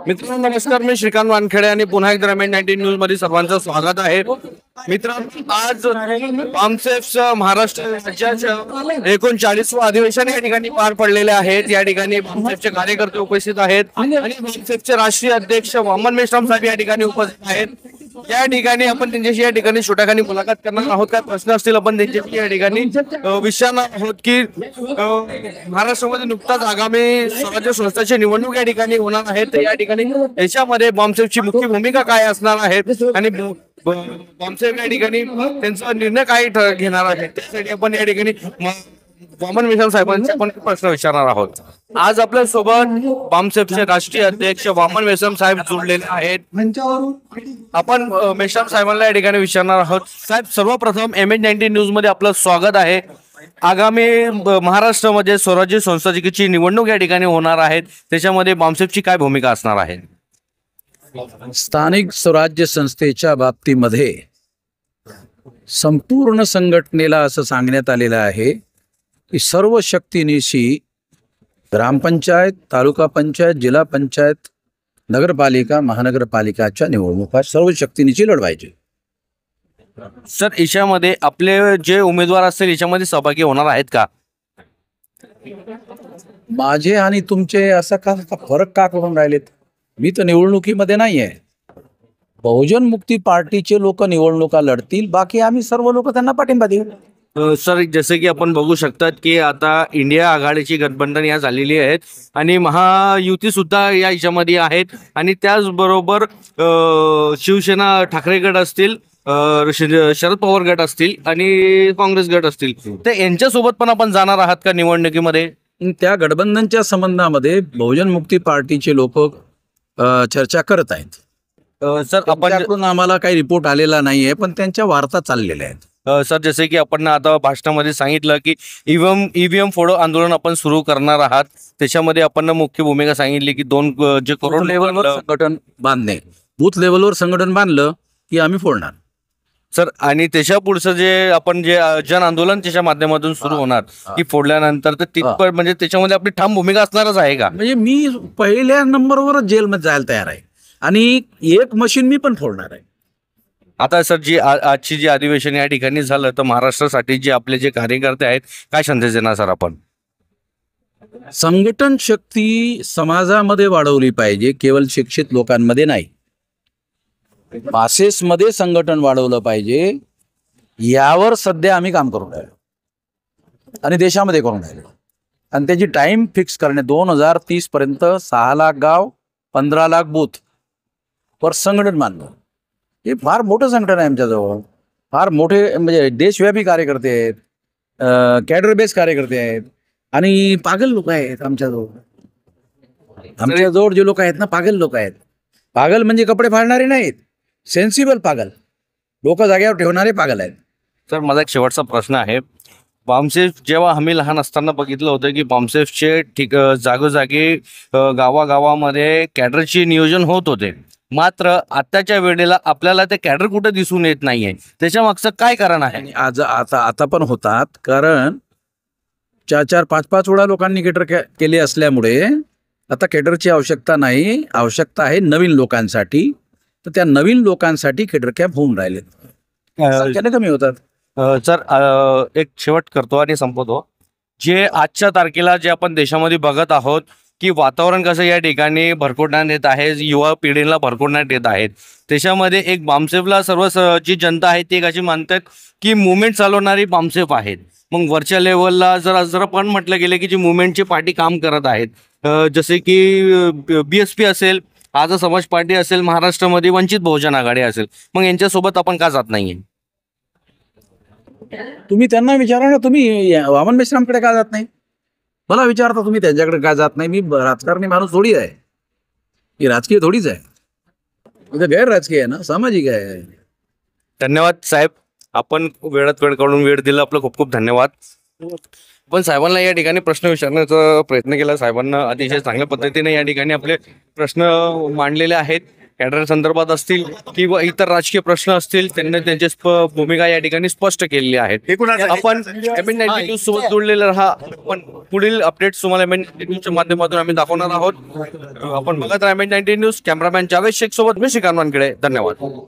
मित्रांनो नमस्कार, मी श्रीकांत वानखेडे आणि पुन्हा एकदा ग्रामीण 19 न्यूज मध्ये सर्वांचं स्वागत आहे. मित्रांनो आज बामसेफचं महाराष्ट्र राज्याच्या 39वे अधिवेशन या ठिकाणी पार पडलेले आहेत. या ठिकाणी बामसेफचे कार्यकर्ते उपस्थित आहेत आणि बामसेफचे राष्ट्रीय अध्यक्ष वामन मेश्राम साहेब या ठिकाणी उपस्थित आहेत. या ठिकाणी आपण त्यांच्याशी या ठिकाणी छोट्याखानी मुलाखत करणार आहोत. काय प्रश्न असतील आपण त्यांच्याशी या ठिकाणी विचारणार आहोत की महाराष्ट्रामध्ये नुकताच आगामी स्वराज्य संस्थांची निवडणूक या ठिकाणी होणार आहे. तर या ठिकाणी याच्यामध्ये बामसेफची मुख्य भूमिका काय असणार आहे आणि बामसेफ या ठिकाणी त्यांचा निर्णय काय घेणार आहे त्यासाठी आपण या ठिकाणी वामन मेश्राम साहेबांचे आपण प्रश्न विचारणार आहोत. आज आपल्या सोबत बामसेफचे राष्ट्रीय अध्यक्ष वामन मेश्राम साहेब जोडलेले आहेत. आपण मेश्राम साहेबांना या ठिकाणी विचारणार आहोत. साहेब, सर्वप्रथम MH19 न्यूज मध्ये आपलं स्वागत आहे. आगामी महाराष्ट्रामध्ये स्वराज्य संस्थांची निवडणूक या ठिकाणी होणार आहेत, त्याच्यामध्ये बामसेफची काय भूमिका असणार आहे? स्थानिक स्वराज्य संस्थेच्या बाबतीमध्ये संपूर्ण संघटनेला असं सांगण्यात आलेलं आहे की सर्व शक्तीनिशी ग्रामपंचायत, तालुका पंचायत, जिल्हा पंचायत, नगरपालिका, महानगरपालिकाच्या निवडणुका सर्व शक्तीनिशी लढवायचे. सर, याच्यामध्ये आपले जे उमेदवार असतील याच्यामध्ये सहभागी होणार आहेत का? माझे आणि तुमचे असा का फरक का करून राहिलेत? मी तर निवडणुकीमध्ये नाही आहे. बहुजन मुक्ती पार्टीचे लोक निवडणुका लढतील, बाकी आम्ही सर्व लोक त्यांना पाठिंबा देऊ. सर, जसे की आपण बघू शकतात की आता इंडिया आघाडीची गठबंधन या झालेली आहेत आणि महायुती सुद्धा या याच्यामध्ये आहेत आणि त्याचबरोबर शिवसेना ठाकरे गट असतील, शरद पवार गट असतील आणि काँग्रेस गट असतील, तर यांच्यासोबत पण आपण जाणार आहात का निवडणुकीमध्ये? त्या गठबंधनच्या संबंधामध्ये बहुजन मुक्ती पार्टीचे लोक चर्चा करत आहेत. सर, आपण आम्हाला काही रिपोर्ट आलेला नाहीये, पण त्यांच्या वार्ता चाललेल्या आहेत. सर, जसे की आपण आता भाषणामध्ये सांगितलं की ईव्हीएम फोडो आंदोलन आपण सुरू करणार आहात, त्याच्यामध्ये आपण मुख्य भूमिका सांगितली की जे करोड लेवलवर संघटन बांधणे, बूथ लेवलवर संघटन बांधलं की आम्ही फोडणार. सर, आणि त्याच्या पुढचं जे जन आंदोलन त्याच्या माध्यमातून सुरू होणार की फोडल्यानंतर, तर तिथपर म्हणजे त्याच्यामध्ये आपली ठाम भूमिका असणारच आहे का? म्हणजे मी पहिल्या नंबरवरच जेलमध्ये जायला तयार आहे आणि एक मशीन मी पण फोडणार आहे. आता सर, आजची जी अधिवेशन या ठिकाणी झालं, तर महाराष्ट्रासाठी जे आपले जे कार्यकर्ते आहेत काय संदेश देणार सर आपण? संघटन शक्ती समाजामध्ये वाढवली पाहिजे, केवळ शिक्षित लोकांमध्ये नाही. मासेसमध्ये संघटन वाढवलं पाहिजे, यावर सध्या आम्ही काम करून राहिलो आणि देशामध्ये करून राहिलो. आणि त्याची टाइम फिक्स करणे 2030 पर्यंत 6 लाख गाव, 15 लाख बूथ वर संघटन बांधलं. हे फार मोठं संघटन आहे आमच्याजवळ. फार मोठे म्हणजे देशव्यापी कार्यकर्ते आहेत, कॅडर बेस कार्यकर्ते आहेत आणि पागल लोक आहेत आमच्याजवळ. आमच्याजवळ जे लोक आहेत ना, पागल लोक आहेत. पागल म्हणजे कपडे फाडणारे नाहीत, सेन्सिबल पागल लोक, जागेवर ठेवणारे पागल आहेत. सर, माझा एक शेवटचा प्रश्न आहे. बामसेफ जेव्हा आम्ही लहान असताना बघितलं होतं की बामसेफचे जागोजागी गावागावामध्ये कॅडरचे नियोजन होत होते, मात्र आताच्या वेळेला आपल्याला ते कॅडर कुठे दिसून येत नाहीये, त्याच्या मागचं काय कारण आहे? आता पण होतात, कारण 4-4, 5-5 वेळा लोकांनी कॅडर केले असल्यामुळे आता कॅडरची आवश्यकता नाही, आवश्यकता आहे नवीन लोकांसाठी. तर त्या नवीन लोकांसाठी कॅडर कॅम्प होऊन राहिलेत, संख्याने कमी होतात. सर, एक शेवट करतो आणि संपवतो. जे आजच्या तारखेला जे आपण देशामध्ये बघत आहोत की वातावरण कसं या ठिकाणी भरकटण्यात येत आहे, युवा पिढीला भरकटण्यात येत आहेत, त्याच्यामध्ये एक बामसेफला सर्व जी जनता आहे ती एक अशी मानतात की मुवमेंट चालवणारी बामसेफ आहेत. मग वरच्या लेवलला जर पण म्हटलं गेलं की जी मुवमेंटची पार्टी काम करत आहेत, जसे की BSP असेल, आझाद समाज पार्टी असेल, महाराष्ट्रामध्ये वंचित बहुजन आघाडी असेल, मग यांच्यासोबत आपण का जात नाहीये? तुम्ही त्यांना विचारा ना, तुम्ही वामन मेश्रामकडे का जात नाही? मला विचारता तुम्ही त्यांच्याकडे का जात नाही? मी राजकारणी माणूस थोडी आहे, ही राजकीय थोडीच आहे, म्हणजे गैर राजकीय आहे ना, सामाजिक आहे. धन्यवाद साहेब, आपण वेळात वेळ काढून वेळ दिला, आपलं खूप खूप धन्यवाद. पण साहेबांना या ठिकाणी प्रश्न विचारण्याचा प्रयत्न केला. साहेबांना अतिशय चांगल्या पद्धतीने या ठिकाणी आपले प्रश्न मांडलेले आहेत. कॅडर संदर्भात असतील किंवा इतर राजकीय प्रश्न असतील, त्यांनी त्यांची भूमिका या ठिकाणी स्पष्ट केलेली आहे. आपण MN19 न्यूज सोबत जोडलेले राहा. आपण पुढील अपडेट्स तुम्हाला MN19 न्यूजच्या माध्यमातून आम्ही दाखवणार आहोत. आपण बघत राहा MN19 news. Cameraman Javed Shaikh सोबत मी श्रीकांत वानखेडे. धन्यवाद.